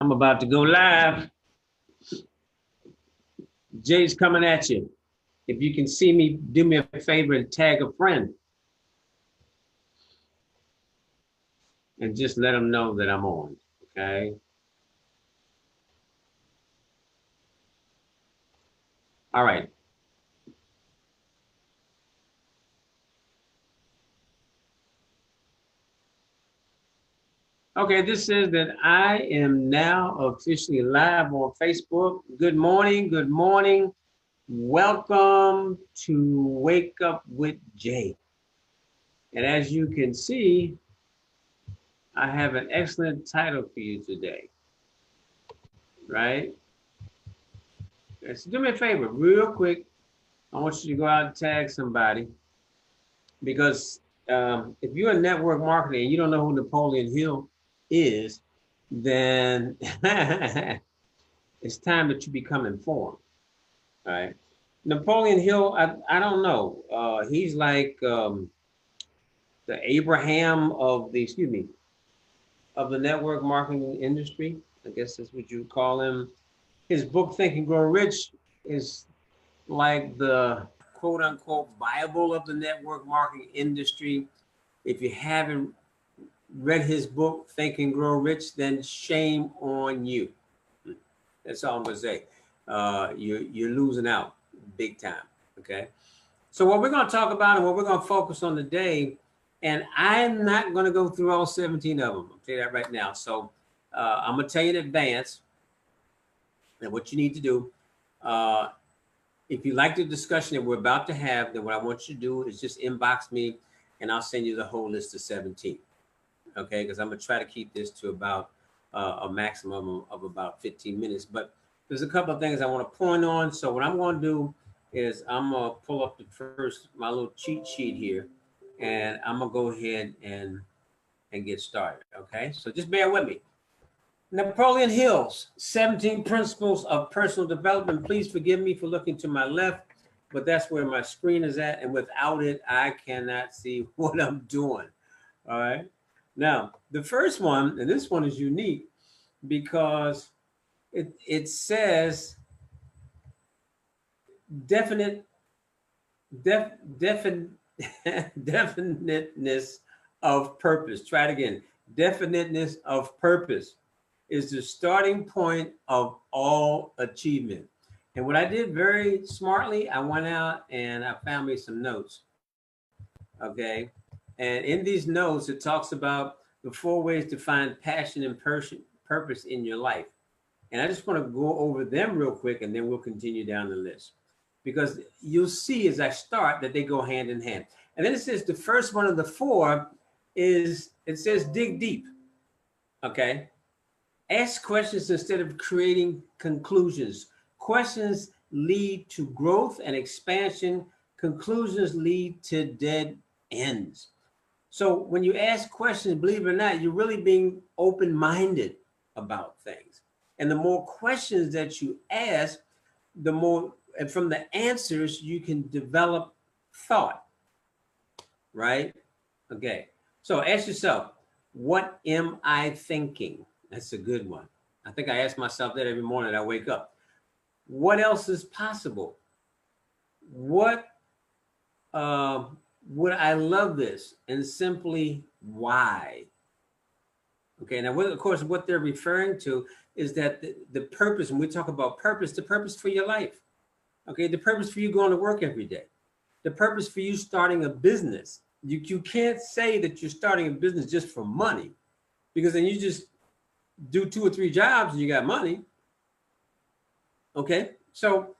I'm about to go live. Jay's coming at you. If you can see me, do me a favor and tag a friend. And just let them know that I'm on, okay? All right. Okay, this says that I am now officially live on Facebook. Good morning, good morning. Welcome to Wake Up with Jay. And as you can see, I have an excellent title for you today, right? So do me a favor, real quick. I want you to go out and tag somebody because if you're in network marketing and you don't know who Napoleon Hill is, then it's time that you become informed. All right. Napoleon Hill, I don't know. He's like the Abraham of the, excuse me, of the network marketing industry. I guess that's what you call him. His book, Think and Grow Rich, is like the quote unquote Bible of the network marketing industry. If you haven't read his book, Think and Grow Rich, then shame on you. That's all I'm gonna say. You're losing out big time. Okay. So what we're gonna talk about and what we're gonna focus on today, and I'm not gonna go through all 17 of them. I'll tell you that right now. So I'm gonna tell you in advance that what you need to do. If you like the discussion that we're about to have, then what I want you to do is just inbox me and I'll send you the whole list of 17. Okay, because I'm gonna try to keep this to about a maximum of about 15 minutes. But there's a couple of things I want to point on. So what I'm gonna do is I'm gonna pull up my little cheat sheet here, and I'm gonna go ahead and get started. Okay, so just bear with me. Napoleon Hill's 17 Principles of Personal Development. Please forgive me for looking to my left, but that's where my screen is at. And without it, I cannot see what I'm doing. All right. Now, the first one, and this one is unique because it says definiteness of purpose. Try it again. Definiteness of purpose is the starting point of all achievement. And what I did very smartly, I went out and I found me some notes. Okay. And in these notes, it talks about the 4 ways to find passion and purpose in your life. And I just want to go over them real quick and then we'll continue down the list. Because you'll see as I start that they go hand in hand. And then it says the first one of the 4 is, it says dig deep. Okay. Ask questions instead of creating conclusions. Questions lead to growth and expansion. Conclusions lead to dead ends. So when you ask questions, believe it or not, you're really being open-minded about things. And the more questions that you ask, the more, and from the answers, you can develop thought, right? Okay. So ask yourself, what am I thinking? That's a good one. I think I ask myself that every morning I wake up. What else is possible? What would I love this? And simply why? Okay, now of course what they're referring to is that the purpose, when we talk about purpose, the purpose for your life. Okay, the purpose for you going to work every day. The purpose for you starting a business. You can't say that you're starting a business just for money, because then you just do 2 or 3 jobs and you got money. Okay, so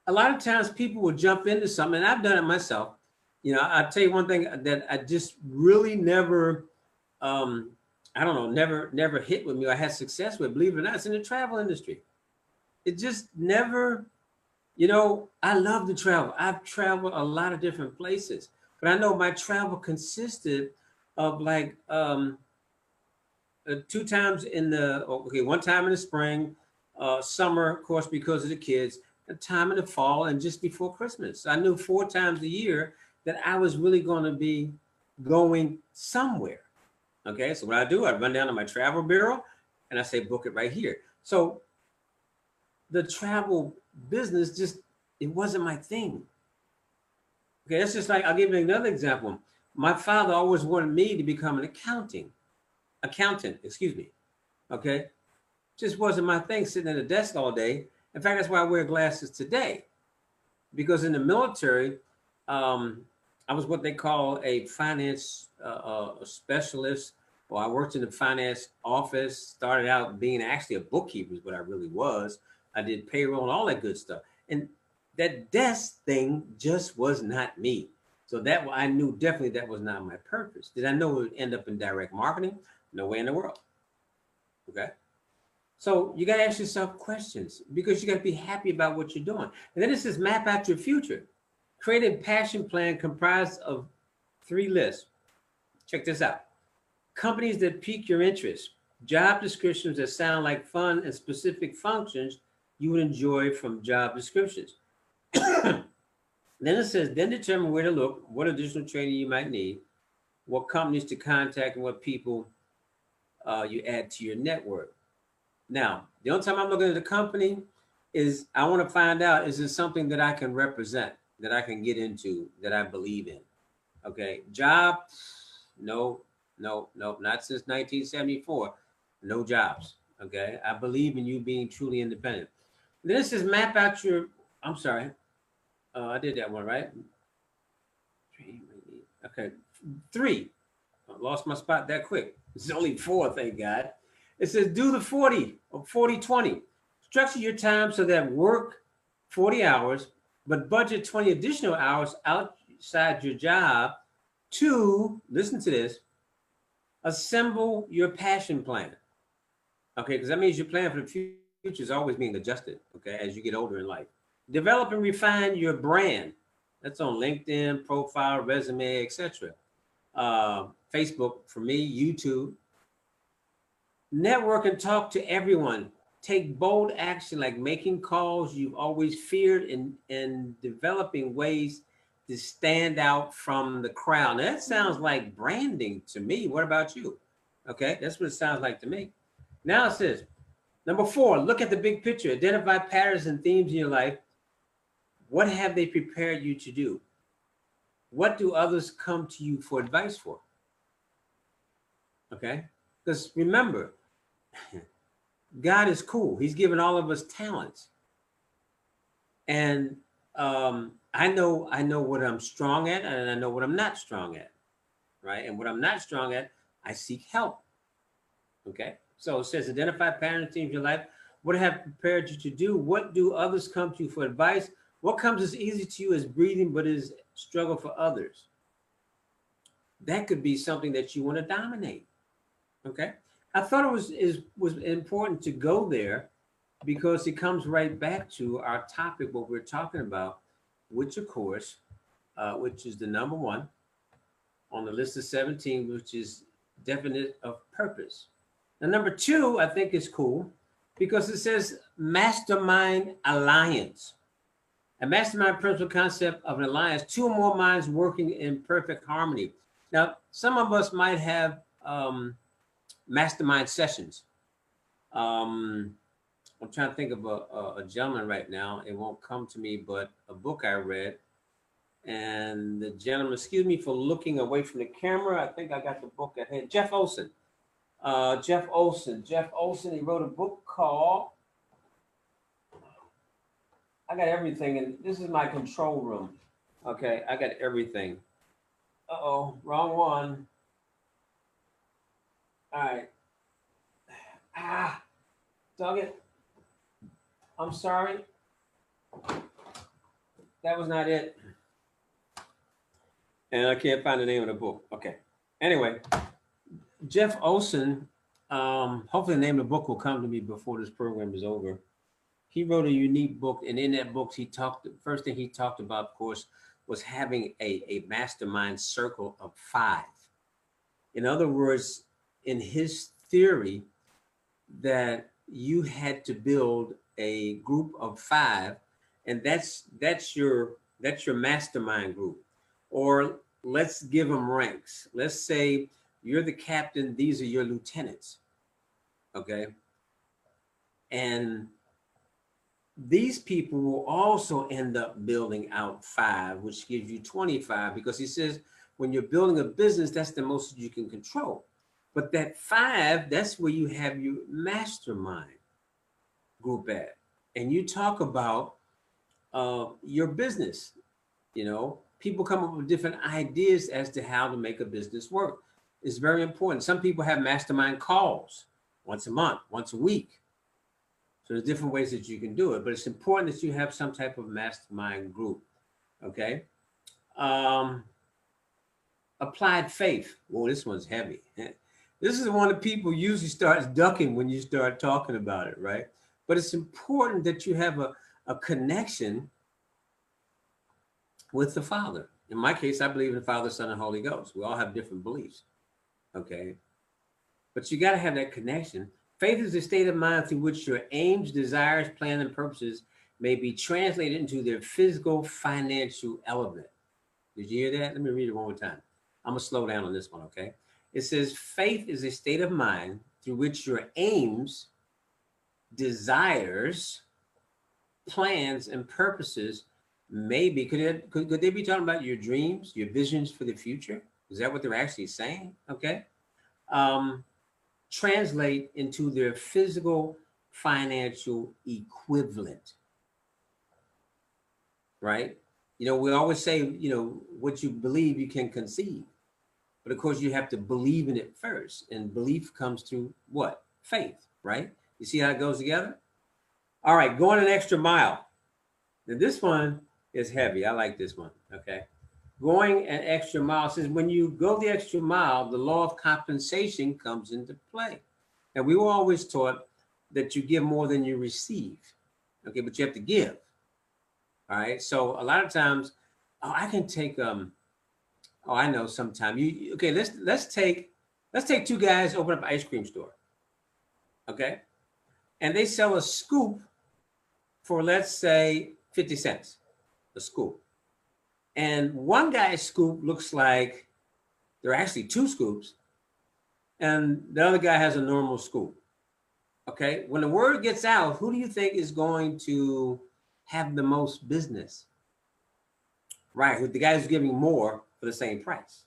a lot of times people will jump into something, and I've done it myself. You know, I'll tell you one thing that I just really never, I don't know, never hit with me. I had success with, believe it or not, it's in the travel industry. It just never, you know, I love to travel. I've traveled a lot of different places, but I know my travel consisted of like 2 times in the, okay, 1 time in the spring, summer, of course, because of the kids, a time in the fall, and just before Christmas. I knew 4 times a year that I was really going to be going somewhere. Okay, so what I do, I run down to my travel bureau, and I say book it right here. So the travel business just, it wasn't my thing. Okay, it's just like, I'll give you another example. My father always wanted me to become an accountant, excuse me. Okay, just wasn't my thing, sitting at a desk all day. In fact, that's why I wear glasses today, because in the military, I was what they call a finance specialist, or I worked in the finance office. Started out being actually a bookkeeper is what I really was. I did payroll and all that good stuff, and that desk thing just was not me. So that I knew definitely that was not my purpose. Did I know it would end up in direct marketing? No way in the world. Okay. So you got to ask yourself questions, because you got to be happy about what you're doing. And then it says map out your future. Create a passion plan comprised of 3 lists. Check this out. Companies that pique your interest, job descriptions that sound like fun, and specific functions you would enjoy from job descriptions. Then it says, then determine where to look, what additional training you might need, what companies to contact, and what people you add to your network. Now, the only time I'm looking at the company is I want to find out, is it something that I can represent, that I can get into, that I believe in? Okay. Job, no, not since 1974. No jobs. Okay. I believe in you being truly independent. Then it says map out your, I'm sorry. I did that one, right? Okay. 3. I lost my spot that quick. It's only 4, thank God. It says do the 40 or 40-20. Structure your time so that work 40 hours, but budget 20 additional hours outside your job to, listen to this, assemble your passion plan. Okay, because that means your plan for the future is always being adjusted, okay, as you get older in life. Develop and refine your brand. That's on LinkedIn, profile, resume, etc. Facebook, for me, YouTube. Network and talk to everyone. Take bold action like making calls you've always feared, and developing ways to stand out from the crowd. Now, that sounds like branding to me. What about you? Okay, that's what it sounds like to me. Now it says, number 4, look at the big picture. Identify patterns and themes in your life. What have they prepared you to do? What do others come to you for advice for? Okay, because remember, God is cool. He's given all of us talents. And I know what I'm strong at, and I know what I'm not strong at, right? And what I'm not strong at, I seek help. Okay. So it says identify patterns in your life. What have prepared you to do? What do others come to you for advice? What comes as easy to you as breathing, but is struggle for others? That could be something that you want to dominate. Okay. I thought it was important to go there, because it comes right back to our topic, what we're talking about, which of course, which is the number 1 on the list of 17, which is definite of purpose. Now, number 2, I think is cool, because it says Mastermind Alliance. A mastermind principle concept of an alliance, 2 or more minds working in perfect harmony. Now, some of us might have mastermind sessions. I'm trying to think of a gentleman right now. It won't come to me, but a book I read. And the gentleman, excuse me for looking away from the camera. I think I got the book at hand. Jeff Olson. Jeff Olson, he wrote a book called, I got everything. And this is my control room. Okay, I got everything. Uh-oh, wrong one. All right. Dog it. I'm sorry. That was not it. And I can't find the name of the book. Okay. Anyway, Jeff Olson, hopefully the name of the book will come to me before this program is over. He wrote a unique book, and in that book, first thing he talked about, of course, was having a mastermind circle of 5. In other words, in his theory, that you had to build a group of 5, and that's your mastermind group. Or let's give them ranks. Let's say you're the captain, these are your lieutenants. Okay, And these people will also end up building out 5, which gives you 25, because he says when you're building a business, that's the most you can control. But that 5, that's where you have your mastermind group at. And you talk about your business. You know, people come up with different ideas as to how to make a business work. It's very important. Some people have mastermind calls once a month, once a week. So there's different ways that you can do it, but it's important that you have some type of mastermind group. Okay. Applied faith. Oh, this one's heavy. This is one that people usually starts ducking when you start talking about it, right? But it's important that you have a connection with the Father. In my case, I believe in the Father, Son, and Holy Ghost. We all have different beliefs. Okay. But you got to have that connection. Faith is a state of mind through which your aims, desires, plans, and purposes may be translated into their physical, financial element. Did you hear that? Let me read it one more time. I'm going to slow down on this one, okay? It says, faith is a state of mind through which your aims, desires, plans, and purposes may be, could they be talking about your dreams, your visions for the future? Is that what they're actually saying? Okay. Translate into their physical, financial equivalent, right? You know, we always say, you know, what you believe you can conceive. But of course, you have to believe in it first. And belief comes through what? Faith, right? You see how it goes together? All right, going an extra mile. Now, this one is heavy. I like this one, okay? Going an extra mile says when you go the extra mile, the law of compensation comes into play. And we were always taught that you give more than you receive, okay? But you have to give, all right? So a lot of times, oh, I can take oh, I know. Sometime you okay? Let's take 2 guys open up an ice cream store, okay? And they sell a scoop for, let's say, 50 cents a scoop. And one guy's scoop looks like there are actually 2 scoops, and the other guy has a normal scoop. Okay, when the word gets out, who do you think is going to have the most business? Right, with the guy who's giving more for the same price.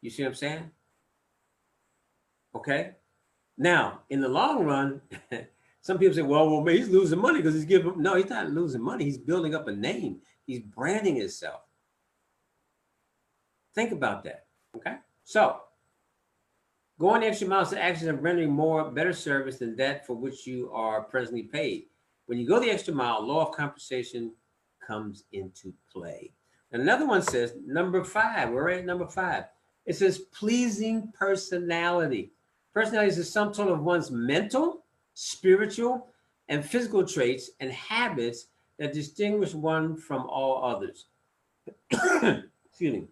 You see what I'm saying? Okay. Now, in the long run, some people say, well, man, he's losing money because he's giving. No, he's not losing money. He's building up a name. He's branding himself. Think about that. Okay. So, going the extra mile is the action of rendering more, better service than that for which you are presently paid. When you go the extra mile, law of compensation comes into play. And another one says, number 5, we're at number 5. It says pleasing personality. Personality is the sum total of one's mental, spiritual, and physical traits and habits that distinguish one from all others. Excuse me.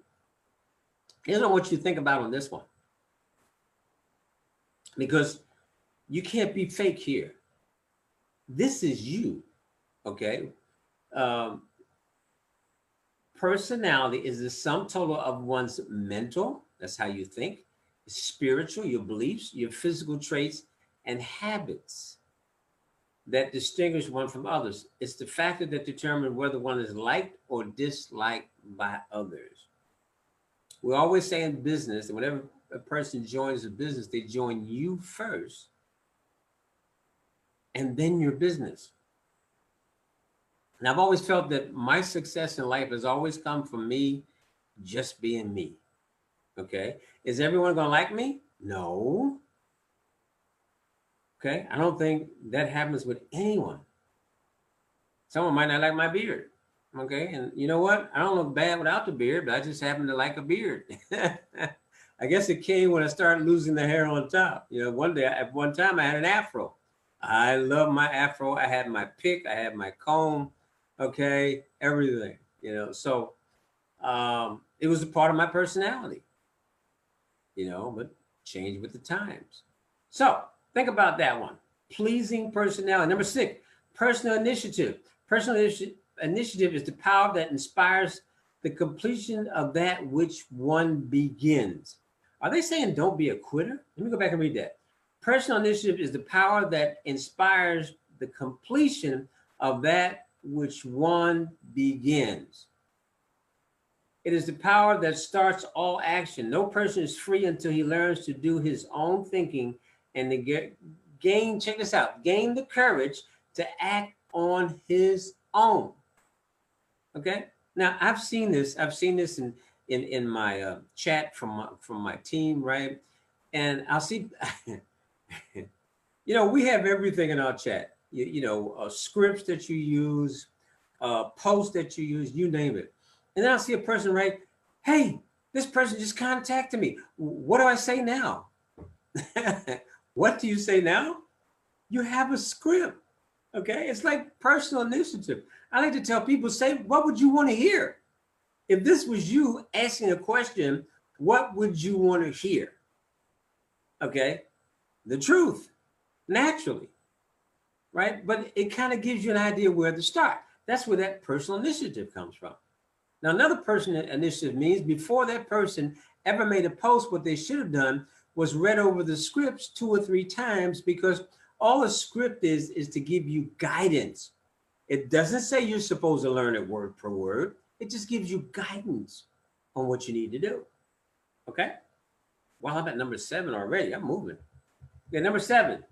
Here's what you think about on this one. Because you can't be fake here. This is you, okay? Personality is the sum total of one's mental, that's how you think, spiritual, your beliefs, your physical traits, and habits that distinguish one from others. It's the factor that determines whether one is liked or disliked by others. We always say in business that whenever a person joins a business, they join you first and then your business. And I've always felt that my success in life has always come from me just being me. Okay. Is everyone going to like me? No. Okay. I don't think that happens with anyone. Someone might not like my beard. Okay. And you know what? I don't look bad without the beard, but I just happen to like a beard. I guess it came when I started losing the hair on top. You know, at one time I had an afro. I love my afro. I had my pick. I had my comb. Okay. Everything, you know, so it was a part of my personality, you know, but changed with the times. So think about that one. Pleasing personality. Number 6, personal initiative. Personal initiative is the power that inspires the completion of that which one begins. Are they saying don't be a quitter? Let me go back and read that. Personal initiative is the power that inspires the completion of that which one begins. It is the power that starts all action. No person is free until he learns to do his own thinking and to gain, check this out, gain the courage to act on his own. Okay. Now I've seen this in my chat from my team, right? And I'll see, we have everything in our chat. Scripts that you use, posts that you use, you name it. And then I'll see a person write, "Hey, this person just contacted me. What do I say now?" What do you say now? You have a script. Okay, it's like personal initiative. I like to tell people, say, what would you want to hear? If this was you asking a question, what would you want to hear? Okay, the truth, naturally, right? But it kind of gives you an idea where to start. That's where that personal initiative comes from. Now, another personal initiative means before that person ever made a post, what they should have done was read over the scripts 2 or 3 times, because all a script is to give you guidance. It doesn't say you're supposed to learn it word per word. It just gives you guidance on what you need to do. Okay? Well, I'm at number 7 already. I'm moving. Okay, number 7.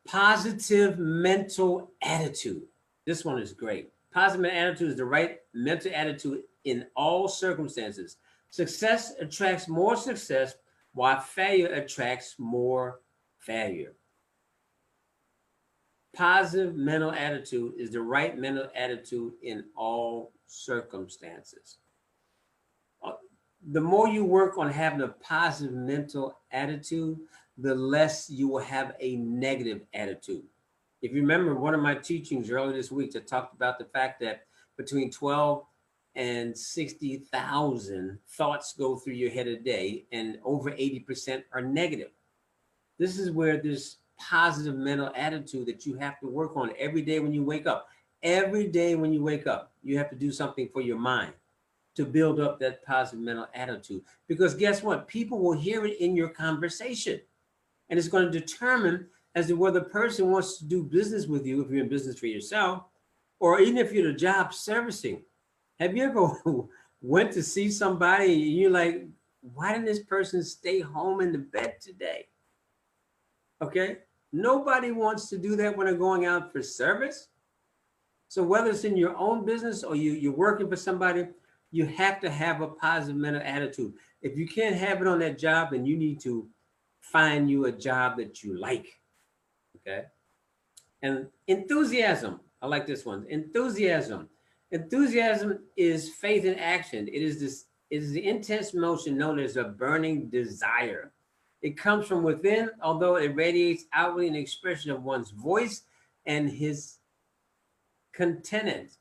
Positive mental attitude. This one is great. Positive attitude is the right mental attitude in all circumstances. Success attracts more success, while failure attracts more failure. Positive mental attitude is the right mental attitude in all circumstances. The more you work on having a positive mental attitude, the less you will have a negative attitude. If you remember one of my teachings earlier this week, I talked about the fact that between 12 and 60,000 thoughts go through your head a day, and over 80% are negative. This is where this positive mental attitude that you have to work on every day when you wake up. Every day when you wake up, you have to do something for your mind to build up that positive mental attitude. Because guess what? People will hear it in your conversation, and it's going to determine as to whether the person wants to do business with you, if you're in business for yourself, or even if you're the job servicing. Have you ever went to see somebody and you're like, why didn't this person stay home in the bed today? Okay. Nobody wants to do that when they're going out for service. So whether it's in your own business or you're working for somebody, you have to have a positive mental attitude. If you can't have it on that job, then you need to find you a job that you like. Okay. And enthusiasm. I like this one. Enthusiasm. Enthusiasm is faith in action. It is the intense motion known as a burning desire. It comes from within, although it radiates outwardly an expression of one's voice and his continence.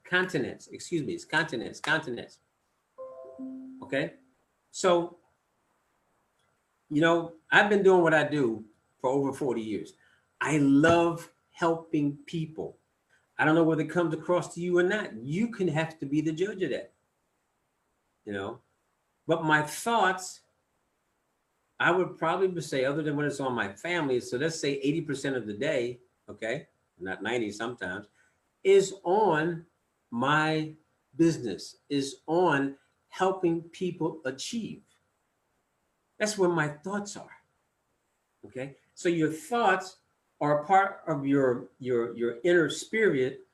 Okay. So, I've been doing what I do for over 40 years. I love helping people. I don't know whether it comes across to you or not. You can have to be the judge of that. But my thoughts, I would probably say, other than when it's on my family, so let's say 80% of the day, okay, not 90 sometimes, is on my business, is on helping people achieve. That's where my thoughts are. Okay. So your thoughts are a part of your inner spirit.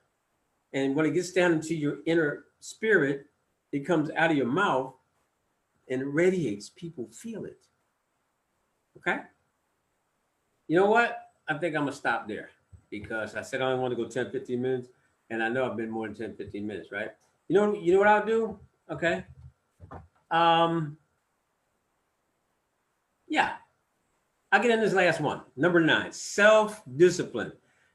And when it gets down into your inner spirit, it comes out of your mouth and it radiates. People feel it. Okay. You know what? I think I'm going to stop there because I said I only want to go 10, 15 minutes. And I know I've been more than 10, 15 minutes, right? You know what I'll do? Okay. Yeah. I'll get in this last one. Number 9, self-discipline,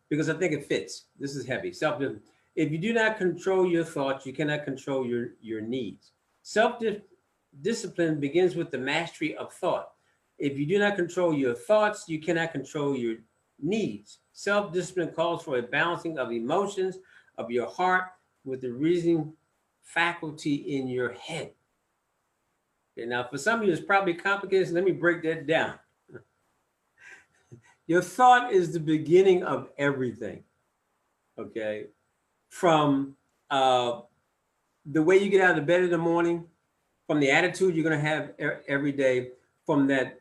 because I think it fits. This is heavy. Self-discipline. If you do not control your thoughts, you cannot control your needs. Self-discipline begins with the mastery of thought. If you do not control your thoughts, you cannot control your needs. Self-discipline calls for a balancing of emotions of your heart with the reasoning faculty in your head. Okay, now, for some of you, it's probably complicated. So let me break that down. Your thought is the beginning of everything. Okay. From the way you get out of bed in the morning, from the attitude you're going to have every day, from that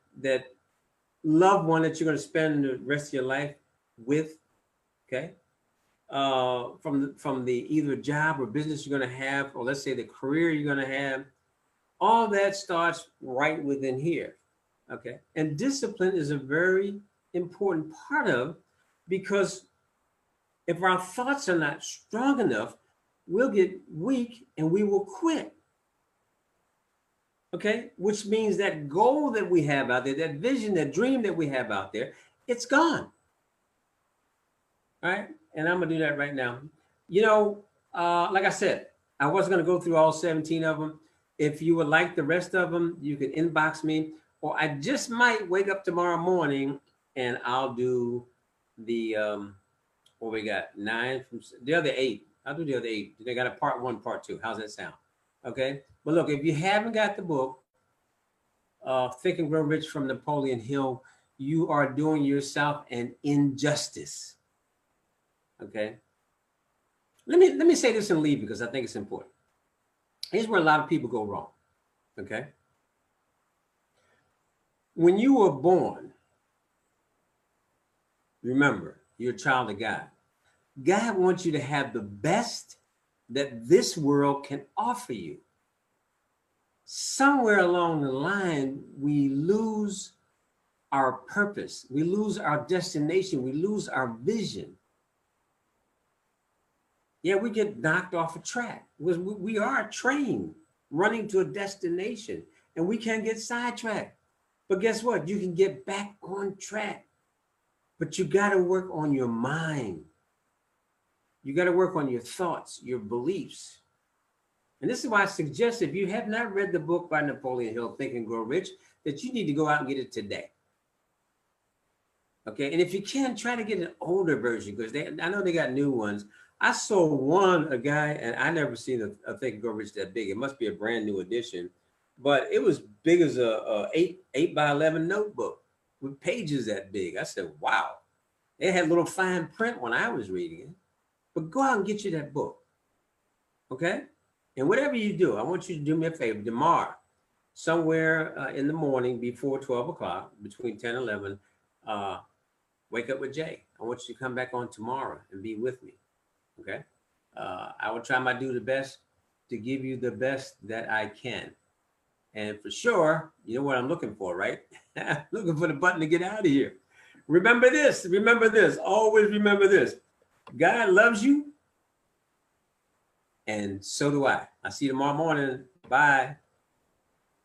loved one that you're going to spend the rest of your life with. Okay. From the either job or business you're going to have, or let's say the career you're going to have, all that starts right within here. Okay. And discipline is a very important part of, because if our thoughts are not strong enough, we'll get weak and we will quit. Okay. Which means that goal that we have out there, that vision, that dream that we have out there, it's gone. All right. And I'm going to do that right now. Like I said, I wasn't going to go through all 17 of them. If you would like the rest of them, you can inbox me, or I just might wake up tomorrow morning and I'll do the, what we got, 9 from the other 8. I'll do the other 8. They got a part 1, part 2. How's that sound? Okay. But look, if you haven't got the book, Think and Grow Rich from Napoleon Hill, you are doing yourself an injustice. Okay. Let me say this and leave, because I think it's important. Here's where a lot of people go wrong. Okay. When you were born, remember, you're a child of God. God wants you to have the best that this world can offer you. Somewhere along the line, we lose our purpose. We lose our destination. We lose our vision. Yeah, we get knocked off a track. We are a train running to a destination, and we can get sidetracked. But guess what? You can get back on track. But you got to work on your mind. You got to work on your thoughts, your beliefs. And this is why I suggest, if you have not read the book by Napoleon Hill, Think and Grow Rich, that you need to go out and get it today. Okay. And if you can, try to get an older version, because I know they got new ones. I saw a guy, and I never seen a Think and Grow Rich that big. It must be a brand new edition, but it was big as a 8 by 11 notebook with pages that big. I said, wow. It had little fine print when I was reading it. But go out and get you that book. Okay? And whatever you do, I want you to do me a favor. Tomorrow, somewhere in the morning before 12 o'clock, between 10 and 11, wake up with Jay. I want you to come back on tomorrow and be with me. Okay? I will try my do the best to give you the best that I can. And for sure, you know what I'm looking for, right? I'm looking for the button to get out of here. Remember this. Remember this. Always remember this. God loves you, and so do I. I'll see you tomorrow morning. Bye.